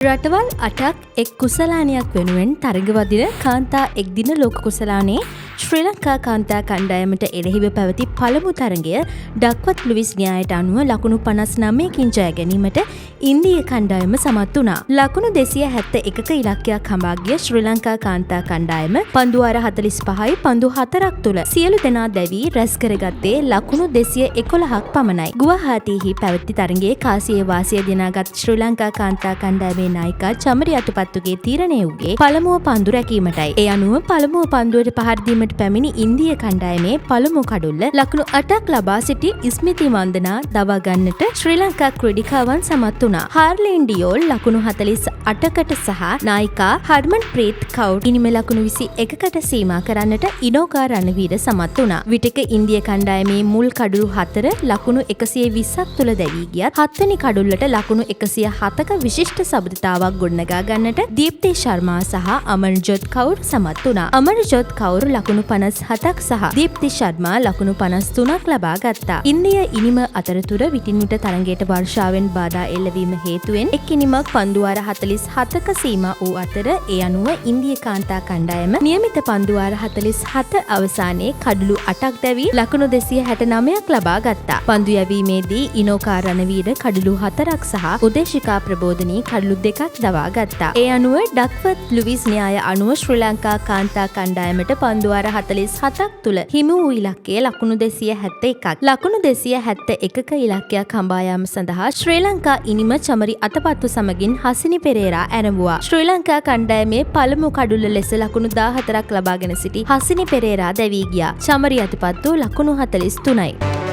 රටවල් 8ක් එක් කුසලානයක් වෙනුවෙන් තරඟවදින කාන්තා එක් දින ලෝක කුසලානයේ ශ්‍රී ලංකා කාන්තා කණ්ඩායමට එරෙහිව පැවති පළමු තරඟය ඩක්වත් ලුයිස් න්‍යායට අනුව ලකුණු 59කින් ජය ගැනීමට ඉන්දීය කණ්ඩායම සමත් වුණා. ලකුණු 271ක ඉලක්කයක් හඹා ගිය ශ්‍රී ලංකා කාන්තා කණ්ඩායම පන්දු වාර 45යි පන්දු 4ක් තුල සියලු දෙනා දැවී රැස් කරගත්තේ ලකුණු 211ක් පමණයි. ගුවහාටීහි පැවති තරඟයේ කාසියේ වාසිය දිනාගත් ශ්‍රී ලංකා කාන්තා කණ්ඩායමේ නායිකා චමරි අතුපත්තුගේ තීරණය වූයේ පළමුව පන්දු රැකීමටයි. ඒ අනුව පළමුව පන්දුවට පහර දීමට පැමිණි ඉන්දීය කණ්ඩායමේ පළමු කඩුල්ල ලකුණු 8ක් ලබා සිටි ස්මිති වන්දනා දවා ගන්නට ශ්‍රී ලංකා ක්‍රීඩිකාවන් සමත් වුණා. හාර්ලීන් ඩියෝල් ලකුණු 48කට සහ නායිකා හර්මන් ප්‍රීත් කවුර් ඉනිම ලකුණු 21කට සීමා කරන්නට ඉනෝගා රණවීර සමත් වුණා. විටක ඉන්දීය කණ්ඩායමේ මුල් කඩුළු 4 ලකුණු 120ක් තුල දැවී ගියත් හත්වෙනි කඩුල්ලට ලකුණු 107ක විශිෂ්ට සබඳතාවක් ගොඩනගා ගන්නට දීප්ති ශර්මා සහ අමරජොත් කවුර් සමත් වුණා. අමරජොත් කවුර් ලකුණු 57ක් සහ දීප්ති ශර්මා ලකුණු 53ක් ලබා ගත්තා. ඉන්දීය ඉනිම අතරතුර විටින් විට තරඟයට වර්ෂාවෙන් බාධා එල්ලවීම හේතුවෙන් එක් ඉනිමක් පන්දු වාර 47ක සීමා වූ අතර ඒ අනුව ඉන්දීය කාන්තා කණ්ඩායම නියමිත පන්දු වාර 47 අවසානයේ කඩලු 8ක් දැවී ලකුණු 269ක් ලබා ගත්තා. පන්දු යැවීමේදී ඉනෝකා රණවීර කඩලු 4ක් සහ උදේශිකා ප්‍රබෝධනී කඩලු 2ක් දවා ගත්තා. ඒ අනුව ඩක්වත් ලුයිස් න්‍යාය අනුව ශ්‍රී ලංකා කාන්තා කණ්ඩායමට පන්දු වාර 47ක් තුල හිමි වූ ඉලක්කය ලකුණු 271ක්. ලකුණු 271ක ඉලක්කයක් හඹා යාම සඳහා ශ්‍රී ලංකා ඉනිම චමරි අතපත්තු සමගින් හසිනි පෙරේරා ඇරඹුවා. ශ්‍රී ලංකා කණ්ඩායමේ පළමු කඩුල්ල ලෙස ලකුණු 14ක් ලබාගෙන සිටි හසිනි පෙරේරා දැවී ගියා. චමරි අතපත්තු ලකුණු 43යි.